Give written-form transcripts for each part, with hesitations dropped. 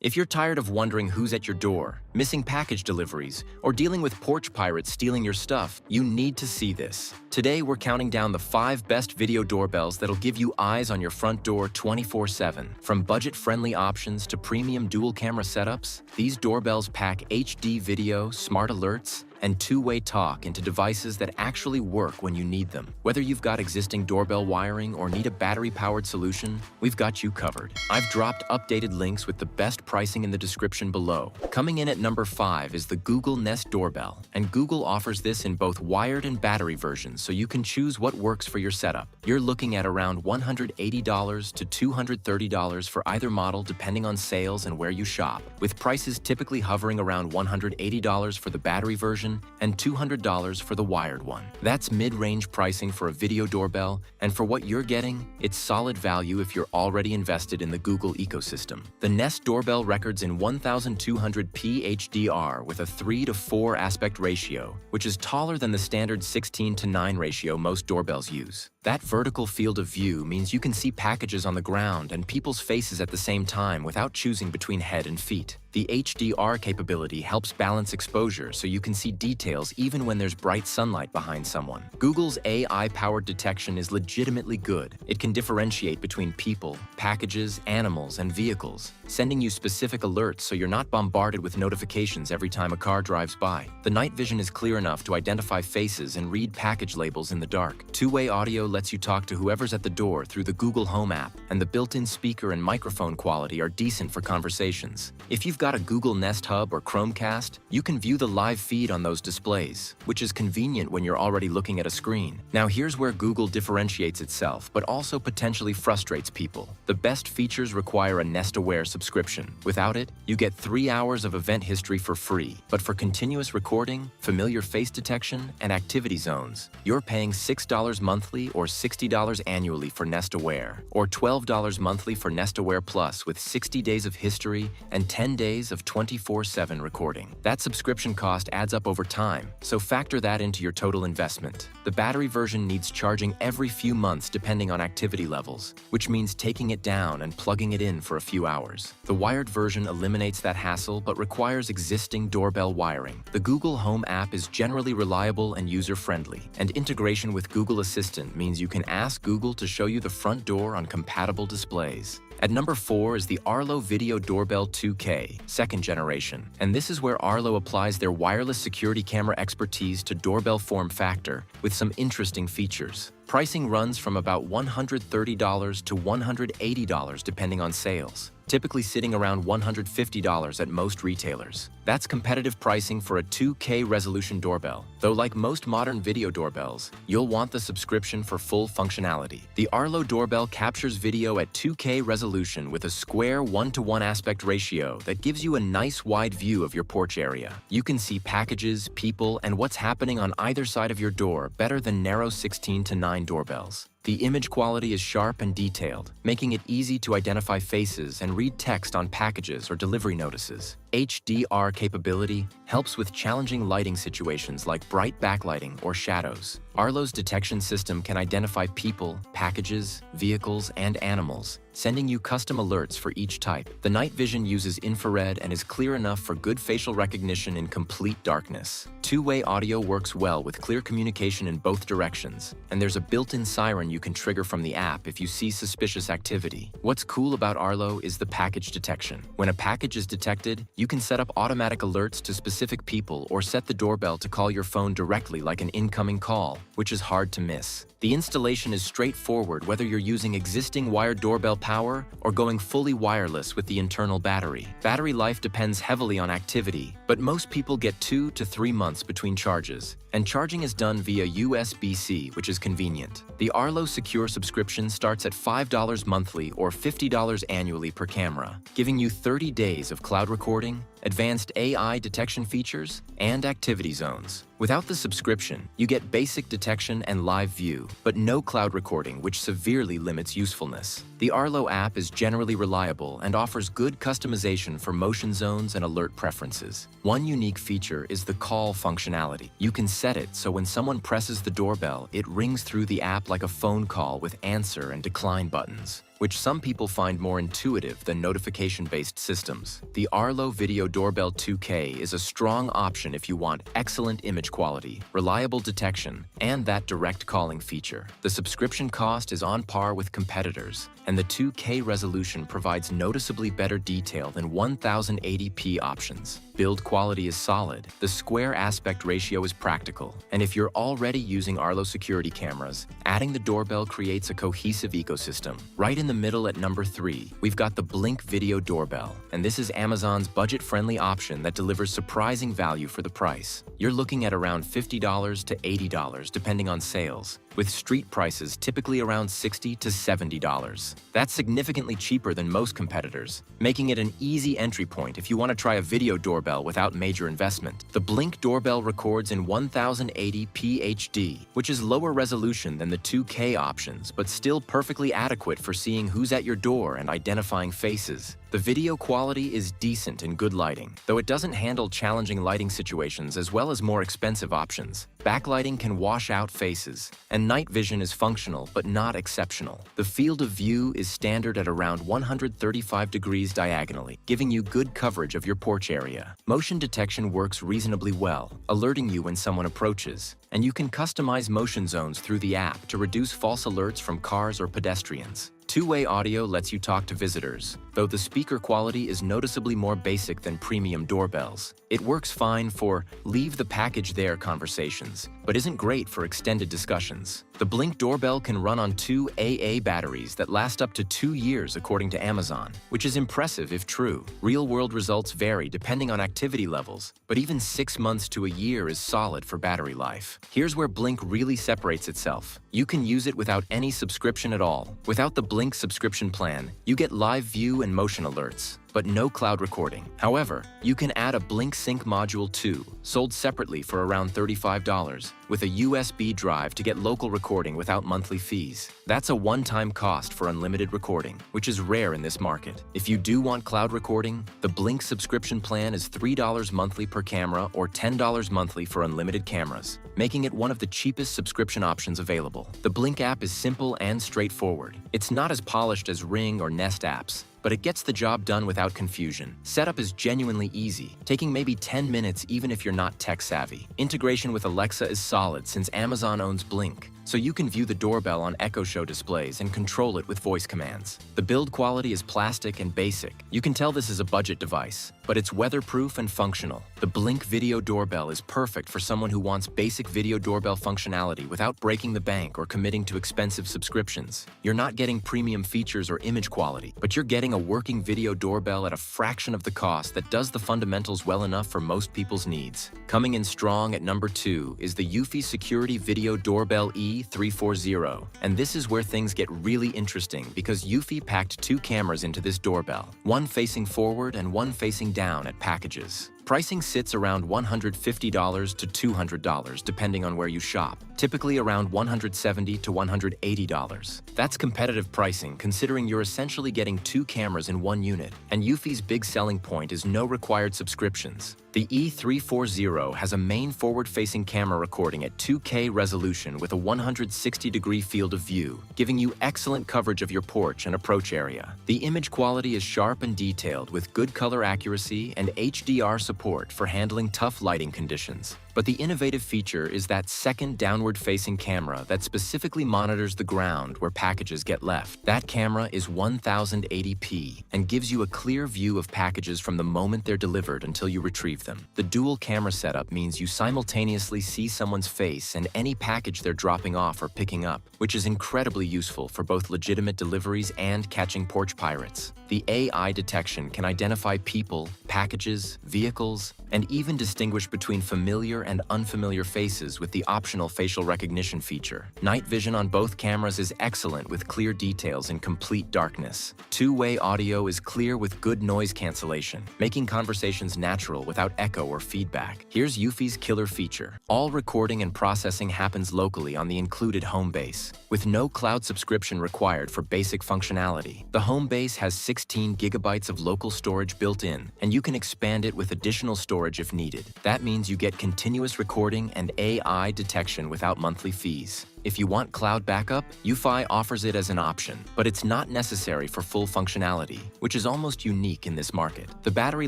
If you're tired of wondering who's at your door, missing package deliveries, or dealing with porch pirates stealing your stuff, you need to see this. Today, we're counting down the 5 best video doorbells that'll give you eyes on your front door 24/7. From budget-friendly options to premium dual-camera setups, these doorbells pack HD video, smart alerts, and two-way talk into devices that actually work when you need them. Whether you've got existing doorbell wiring or need a battery-powered solution, we've got you covered. I've dropped updated links with the best pricing in the description below. Coming in at number 5 is the Google Nest Doorbell, and Google offers this in both wired and battery versions, so you can choose what works for your setup. You're looking at around $180 to $230 for either model depending on sales and where you shop, with prices typically hovering around $180 for the battery version and $200 for the wired one. That's mid-range pricing for a video doorbell, and for what you're getting, it's solid value if you're already invested in the Google ecosystem. The Nest Doorbell records in 1200p HDR with a 3:4 aspect ratio, which is taller than the standard 16:9 ratio most doorbells use. That vertical field of view means you can see packages on the ground and people's faces at the same time without choosing between head and feet. The HDR capability helps balance exposure so you can see details even when there's bright sunlight behind someone. Google's AI-powered detection is legitimately good. It can differentiate between people, packages, animals, and vehicles, sending you specific alerts so you're not bombarded with notifications every time a car drives by. The night vision is clear enough to identify faces and read package labels in the dark. Two-way audio lets you talk to whoever's at the door through the Google Home app, and the built-in speaker and microphone quality are decent for conversations. If you've got a Google Nest Hub or Chromecast, you can view the live feed on those displays, which is convenient when you're already looking at a screen. Now here's where Google differentiates itself, but also potentially frustrates people. The best features require a Nest-aware subscription. Without it, you get 3 hours of event history for free. But for continuous recording, familiar face detection, and activity zones, you're paying $6 monthly or $60 annually for Nest-aware, or $12 monthly for Nest-aware Plus with 60 days of history and 10 days of 24/7 recording. That subscription cost adds up over time, so factor that into your total investment. The battery version needs charging every few months depending on activity levels, which means taking it down and plugging it in for a few hours. The wired version eliminates that hassle but requires existing doorbell wiring. The Google Home app is generally reliable and user-friendly, and integration with Google Assistant means you can ask Google to show you the front door on compatible displays. At number 4 is the Arlo Video Doorbell 2K, second generation. And this is where Arlo applies their wireless security camera expertise to doorbell form factor with some interesting features. Pricing runs from about $130 to $180 depending on sales, typically sitting around $150 at most retailers. That's competitive pricing for a 2K resolution doorbell, though like most modern video doorbells, you'll want the subscription for full functionality. The Arlo doorbell captures video at 2K resolution with a square 1:1 aspect ratio that gives you a nice wide view of your porch area. You can see packages, people, and what's happening on either side of your door better than narrow 16:9 doorbells. The image quality is sharp and detailed, making it easy to identify faces and read text on packages or delivery notices. HDR capability helps with challenging lighting situations like bright backlighting or shadows. Arlo's detection system can identify people, packages, vehicles, and animals, sending you custom alerts for each type. The night vision uses infrared and is clear enough for good facial recognition in complete darkness. Two-way audio works well with clear communication in both directions, and there's a built-in siren you can trigger from the app if you see suspicious activity. What's cool about Arlo is the package detection. When a package is detected, you can set up automatic alerts to specific people or set the doorbell to call your phone directly like an incoming call, which is hard to miss. The installation is straightforward whether you're using existing wired doorbell power or going fully wireless with the internal battery. Battery life depends heavily on activity, but most people get 2 to 3 months between charges, and charging is done via USB-C, which is convenient. The Arlo Secure subscription starts at $5 monthly or $50 annually per camera, giving you 30 days of cloud recording, advanced AI detection features, and activity zones. Without the subscription, you get basic detection and live view, but no cloud recording, which severely limits usefulness. The Arlo app is generally reliable and offers good customization for motion zones and alert preferences. One unique feature is the call functionality. You can set it so when someone presses the doorbell, it rings through the app like a phone call with answer and decline buttons. which some people find more intuitive than notification-based systems. The Arlo Video Doorbell 2K is a strong option if you want excellent image quality, reliable detection, and that direct calling feature. The subscription cost is on par with competitors, and the 2K resolution provides noticeably better detail than 1080p options. Build quality is solid, the square aspect ratio is practical, and if you're already using Arlo security cameras, adding the doorbell creates a cohesive ecosystem. Right in the middle at number 3, we've got the Blink Video Doorbell, and this is Amazon's budget-friendly option that delivers surprising value for the price. You're looking at around $50 to $80 depending on sales, with street prices typically around $60 to $70. That's significantly cheaper than most competitors, making it an easy entry point if you want to try a video doorbell without major investment. The Blink doorbell records in 1080p HD, which is lower resolution than the 2K options, but still perfectly adequate for seeing who's at your door and identifying faces. The video quality is decent in good lighting, though it doesn't handle challenging lighting situations as well as more expensive options. Backlighting can wash out faces, and night vision is functional but not exceptional. The field of view is standard at around 135 degrees diagonally, giving you good coverage of your porch area. Motion detection works reasonably well, alerting you when someone approaches, and you can customize motion zones through the app to reduce false alerts from cars or pedestrians. Two-way audio lets you talk to visitors, though the speaker quality is noticeably more basic than premium doorbells. It works fine for leave the package there conversations, but isn't great for extended discussions. The Blink doorbell can run on 2 AA batteries that last up to 2 years according to Amazon, which is impressive if true. Real-world results vary depending on activity levels, but even 6 months to a year is solid for battery life. Here's where Blink really separates itself. You can use it without any subscription at all. Without the Blink subscription plan, you get live view and motion alerts, but no cloud recording. However, you can add a Blink Sync module too, sold separately for around $35, with a USB drive to get local recording without monthly fees. That's a one-time cost for unlimited recording, which is rare in this market. If you do want cloud recording, the Blink subscription plan is $3 monthly per camera or $10 monthly for unlimited cameras, making it one of the cheapest subscription options available. The Blink app is simple and straightforward. It's not as polished as Ring or Nest apps, but it gets the job done without confusion. Setup is genuinely easy, taking maybe 10 minutes even if you're not tech-savvy. Integration with Alexa is solid since Amazon owns Blink, so you can view the doorbell on Echo Show displays and control it with voice commands. The build quality is plastic and basic. You can tell this is a budget device, but it's weatherproof and functional. The Blink Video Doorbell is perfect for someone who wants basic video doorbell functionality without breaking the bank or committing to expensive subscriptions. You're not getting premium features or image quality, but you're getting a working video doorbell at a fraction of the cost that does the fundamentals well enough for most people's needs. Coming in strong at number 2 is the Eufy Security Video Doorbell E340, and this is where things get really interesting because Eufy packed 2 cameras into this doorbell, one facing forward and one facing down at packages. Pricing sits around $150 to $200 depending on where you shop, typically around $170 to $180. That's competitive pricing considering you're essentially getting 2 cameras in one unit, and Eufy's big selling point is no required subscriptions. The E340 has a main forward-facing camera recording at 2K resolution with a 160-degree field of view, giving you excellent coverage of your porch and approach area. The image quality is sharp and detailed with good color accuracy and HDR support for handling tough lighting conditions. But the innovative feature is that second downward-facing camera that specifically monitors the ground where packages get left. That camera is 1080p and gives you a clear view of packages from the moment they're delivered until you retrieve them. The dual camera setup means you simultaneously see someone's face and any package they're dropping off or picking up, which is incredibly useful for both legitimate deliveries and catching porch pirates. The AI detection can identify people, packages, vehicles, and even distinguish between familiar and unfamiliar faces with the optional facial recognition feature. Night vision on both cameras is excellent with clear details in complete darkness. Two-way audio is clear with good noise cancellation, making conversations natural without echo or feedback. Here's Eufy's killer feature. All recording and processing happens locally on the included home base, with no cloud subscription required for basic functionality. The home base has 16 gigabytes of local storage built in, and you can expand it with additional storage if needed. That means you get continuous recording and AI detection without monthly fees. If you want cloud backup, UFi offers it as an option, but it's not necessary for full functionality, which is almost unique in this market. The battery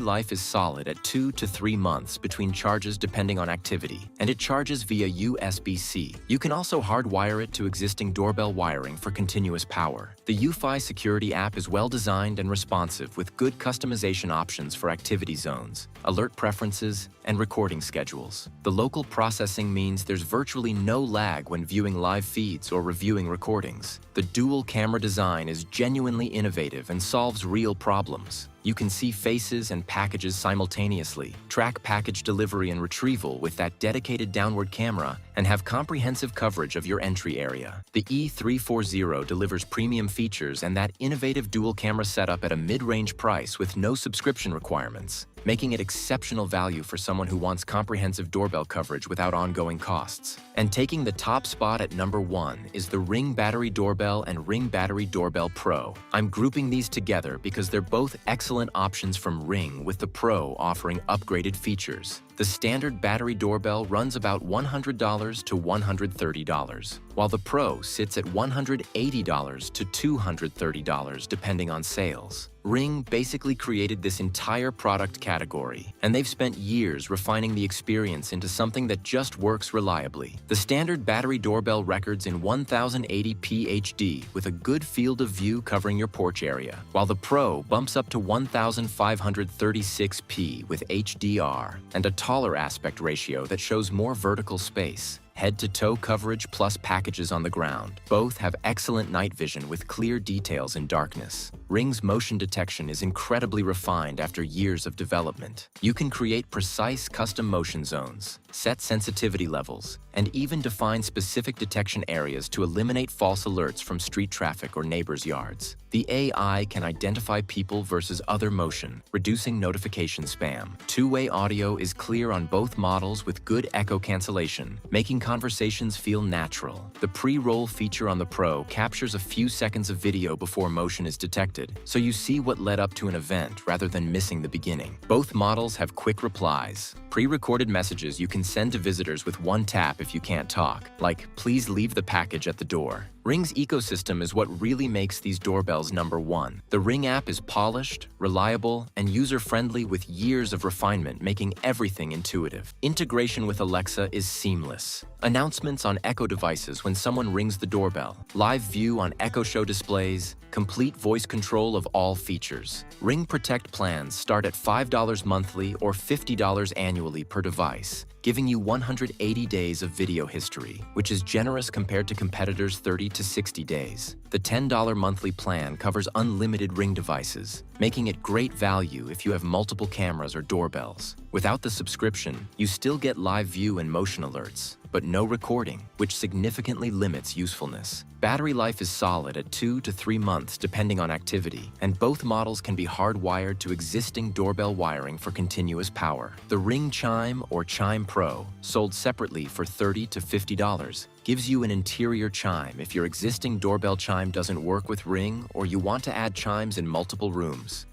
life is solid at 2 to 3 months between charges depending on activity, and it charges via USB-C. You can also hardwire it to existing doorbell wiring for continuous power. The UFi security app is well designed and responsive with good customization options for activity zones, alert preferences, and recording schedules. The local processing means there's virtually no lag when viewing live feeds or reviewing recordings. The dual camera design is genuinely innovative and solves real problems. You can see faces and packages simultaneously, track package delivery and retrieval with that dedicated downward camera, and have comprehensive coverage of your entry area. The E340 delivers premium features and that innovative dual camera setup at a mid-range price with no subscription requirements, making it exceptional value for someone who wants comprehensive doorbell coverage without ongoing costs. And taking the top spot at number 1 is the Ring Battery Doorbell and Ring Battery Doorbell Pro. I'm grouping these together because they're both excellent options from Ring, with the Pro offering upgraded features. The standard battery doorbell runs about $100 to $130, while the Pro sits at $180 to $230 depending on sales. Ring basically created this entire product category, and they've spent years refining the experience into something that just works reliably. The standard battery doorbell records in 1080p HD with a good field of view covering your porch area, while the Pro bumps up to 1536p with HDR and a taller aspect ratio that shows more vertical space. Head-to-toe coverage plus packages on the ground. Both have excellent night vision with clear details in darkness. Ring's motion detection is incredibly refined after years of development. You can create precise custom motion zones, set sensitivity levels, and even define specific detection areas to eliminate false alerts from street traffic or neighbors' yards. The AI can identify people versus other motion, reducing notification spam. Two-way audio is clear on both models with good echo cancellation, making conversations feel natural. The pre-roll feature on the Pro captures a few seconds of video before motion is detected, so you see what led up to an event rather than missing the beginning. Both models have quick replies, pre-recorded messages you can send to visitors with one tap if you can't talk, like "Please leave the package at the door." Ring's ecosystem is what really makes these doorbells number 1. The Ring app is polished, reliable, and user-friendly with years of refinement making everything intuitive. Integration with Alexa is seamless. Announcements on Echo devices when someone rings the doorbell, live view on Echo Show displays, complete voice control of all features. Ring Protect plans start at $5 monthly or $50 annually per device, giving you 180 days of video history, which is generous compared to competitors' 30 to 60 days. The $10 monthly plan covers unlimited Ring devices, making it great value if you have multiple cameras or doorbells. Without the subscription, you still get live view and motion alerts, but no recording, which significantly limits usefulness. Battery life is solid at 2 to 3 months depending on activity, and both models can be hardwired to existing doorbell wiring for continuous power. The Ring Chime or Chime Pro, sold separately for $30 to $50, gives you an interior chime if your existing doorbell chime doesn't work with Ring or you want to add chimes in multiple rooms.